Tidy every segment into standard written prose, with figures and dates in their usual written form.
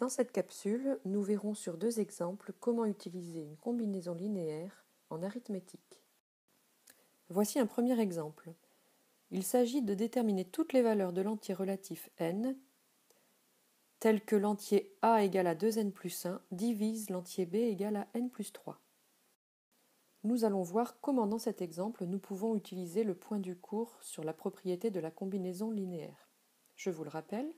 Dans cette capsule, nous verrons sur 2 exemples comment utiliser une combinaison linéaire en arithmétique. Voici un premier exemple. Il s'agit de déterminer toutes les valeurs de l'entier relatif n, telles que l'entier a égale à 2n plus 1 divise l'entier b égale à n plus 3. Nous allons voir comment dans cet exemple nous pouvons utiliser le point du cours sur la propriété de la combinaison linéaire. Je vous le rappelle.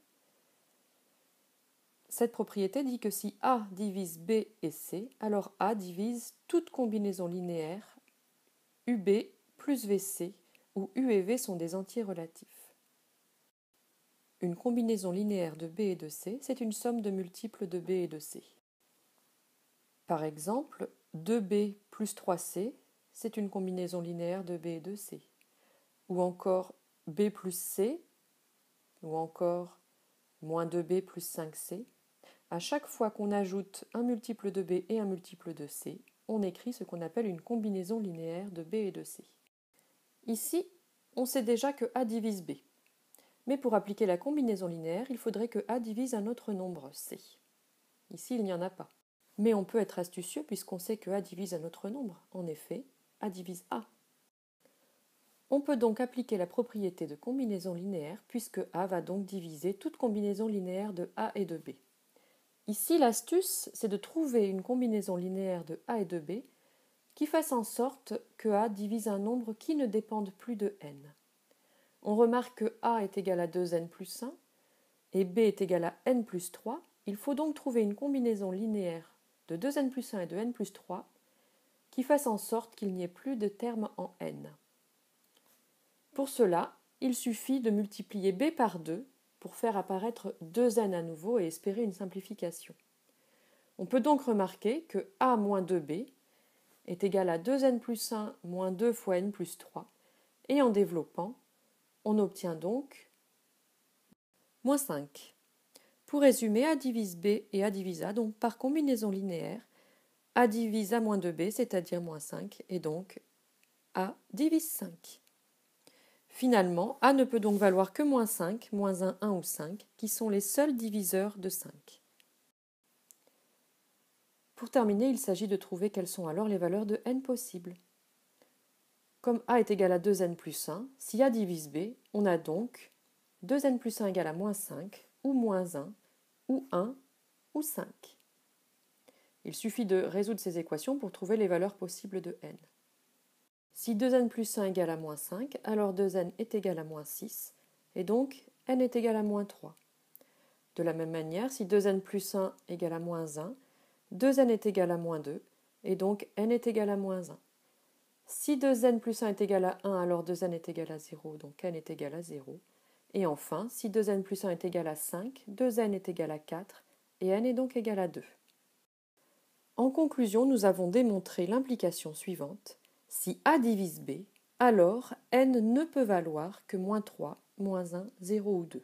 Cette propriété dit que si A divise B et C, alors A divise toute combinaison linéaire UB plus VC, où U et V sont des entiers relatifs. Une combinaison linéaire de B et de C, c'est une somme de multiples de B et de C. Par exemple, 2B plus 3C, c'est une combinaison linéaire de B et de C. Ou encore B plus C, ou encore moins 2B plus 5C. À chaque fois qu'on ajoute un multiple de B et un multiple de C, on écrit ce qu'on appelle une combinaison linéaire de B et de C. Ici, on sait déjà que A divise B. Mais pour appliquer la combinaison linéaire, il faudrait que A divise un autre nombre C. Ici, il n'y en a pas. Mais on peut être astucieux puisqu'on sait que A divise un autre nombre. En effet, A divise A. On peut donc appliquer la propriété de combinaison linéaire puisque A va donc diviser toute combinaison linéaire de A et de B. Ici, l'astuce, c'est de trouver une combinaison linéaire de A et de B qui fasse en sorte que A divise un nombre qui ne dépende plus de n. On remarque que A est égal à 2n plus 1 et B est égal à n plus 3. Il faut donc trouver une combinaison linéaire de 2n plus 1 et de n plus 3 qui fasse en sorte qu'il n'y ait plus de termes en n. Pour cela, il suffit de multiplier B par 2 pour faire apparaître 2n à nouveau et espérer une simplification. On peut donc remarquer que A moins 2B est égal à 2n plus 1 moins 2 fois n plus 3, et en développant, on obtient donc moins 5. Pour résumer, A divise B et A divise A, donc par combinaison linéaire, A divise A moins 2B, c'est-à-dire moins 5, et donc A divise 5. Finalement, A ne peut donc valoir que moins 5, moins 1, 1 ou 5, qui sont les seuls diviseurs de 5. Pour terminer, il s'agit de trouver quelles sont alors les valeurs de n possibles. Comme A est égal à 2n plus 1, si A divise B, on a donc 2n plus 1 égale à moins 5, ou moins 1, ou 1, ou 5. Il suffit de résoudre ces équations pour trouver les valeurs possibles de n. Si 2n plus 1 égale à moins 5, alors 2n est égal à moins 6, et donc n est égal à moins 3. De la même manière, si 2n plus 1 égale à moins 1, 2n est égal à moins 2, et donc n est égal à moins 1. Si 2n plus 1 est égal à 1, alors 2n est égal à 0, donc n est égal à 0. Et enfin, si 2n plus 1 est égal à 5, 2n est égal à 4, et n est donc égal à 2. En conclusion, nous avons démontré l'implication suivante. Si A divise B, alors n ne peut valoir que moins 3, moins 1, 0 ou 2.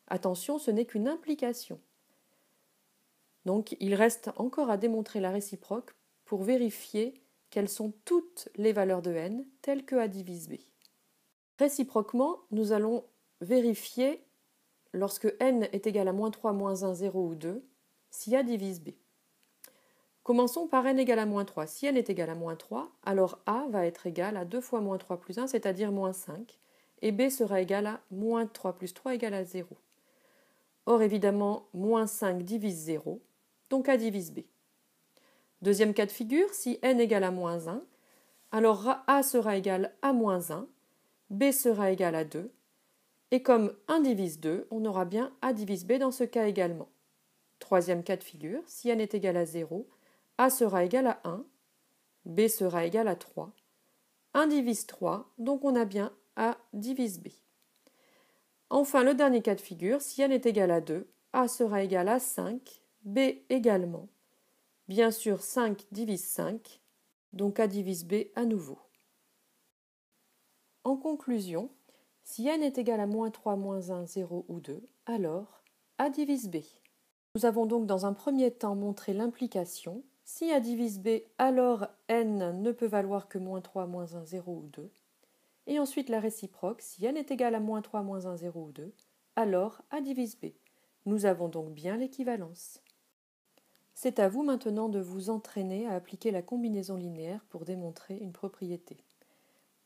Attention, ce n'est qu'une implication. Donc, il reste encore à démontrer la réciproque pour vérifier quelles sont toutes les valeurs de n telles que A divise B. Réciproquement, nous allons vérifier, lorsque n est égal à moins 3, moins 1, 0 ou 2, si A divise B. Commençons par n égale à moins 3. Si n est égal à moins 3, alors A va être égal à 2 fois moins 3 plus 1, c'est-à-dire moins 5, et B sera égal à moins 3 plus 3 égale à 0. Or, évidemment, moins 5 divise 0, donc A divise B. Deuxième cas de figure, si n égale à moins 1, alors A sera égal à moins 1, B sera égal à 2, et comme 1 divise 2, on aura bien A divise B dans ce cas également. Troisième cas de figure, si n est égal à 0, A sera égal à 1, B sera égal à 3. 1 divise 3, donc on a bien A divise B. Enfin, le dernier cas de figure, si n est égal à 2, A sera égal à 5, B également. Bien sûr, 5 divise 5, donc A divise B à nouveau. En conclusion, si n est égal à moins 3, moins 1, 0 ou 2, alors A divise B. Nous avons donc dans un premier temps montré l'implication. Si A divise B, alors n ne peut valoir que moins 3, moins 1, 0 ou 2. Et ensuite la réciproque, si n est égal à moins 3, moins 1, 0 ou 2, alors A divise B. Nous avons donc bien l'équivalence. C'est à vous maintenant de vous entraîner à appliquer la combinaison linéaire pour démontrer une propriété.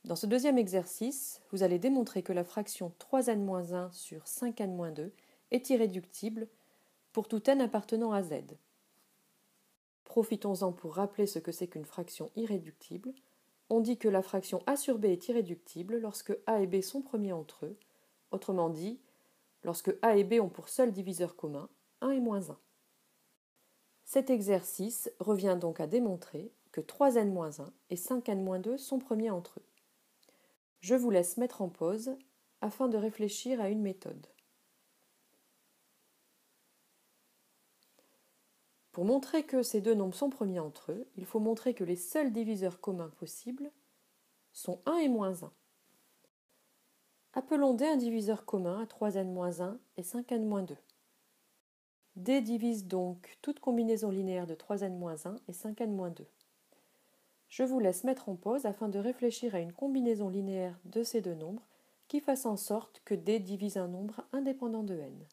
Dans ce deuxième exercice, vous allez démontrer que la fraction 3n-1 sur 5n-2 est irréductible pour tout n appartenant à z. Profitons-en pour rappeler ce que c'est qu'une fraction irréductible. On dit que la fraction a sur b est irréductible lorsque a et b sont premiers entre eux, autrement dit, lorsque a et b ont pour seul diviseur commun 1 et moins 1. Cet exercice revient donc à démontrer que 3n-1 et 5n-2 sont premiers entre eux. Je vous laisse mettre en pause afin de réfléchir à une méthode. Pour montrer que ces deux nombres sont premiers entre eux, il faut montrer que les seuls diviseurs communs possibles sont 1 et moins 1. Appelons D un diviseur commun à 3n-1 et 5n-2. D divise donc toute combinaison linéaire de 3n-1 et 5n-2. Je vous laisse mettre en pause afin de réfléchir à une combinaison linéaire de ces deux nombres qui fasse en sorte que D divise un nombre indépendant de n.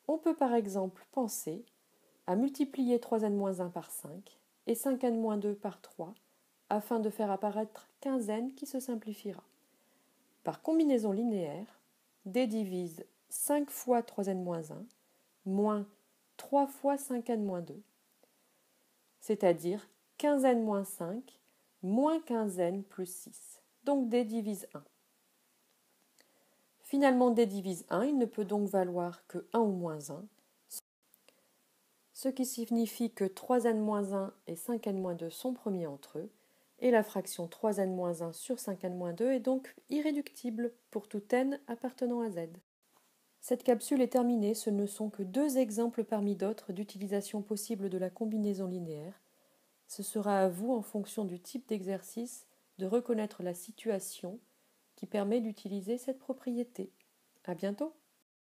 On peut par exemple penser à multiplier 3n-1 par 5 et 5n-2 par 3 afin de faire apparaître 15n qui se simplifiera. Par combinaison linéaire, D divise 5 fois 3n-1 moins 3 fois 5n-2, c'est-à-dire 15n-5 moins 15n plus 6. Donc D divise 1. Finalement, D divise 1, il ne peut donc valoir que 1 ou moins 1, ce qui signifie que 3n-1 et 5n-2 sont premiers entre eux, et la fraction 3n-1 sur 5n-2 est donc irréductible pour tout n appartenant à z. Cette capsule est terminée, ce ne sont que deux exemples parmi d'autres d'utilisation possible de la combinaison linéaire. Ce sera à vous, en fonction du type d'exercice, de reconnaître la situation qui permet d'utiliser cette propriété. À bientôt!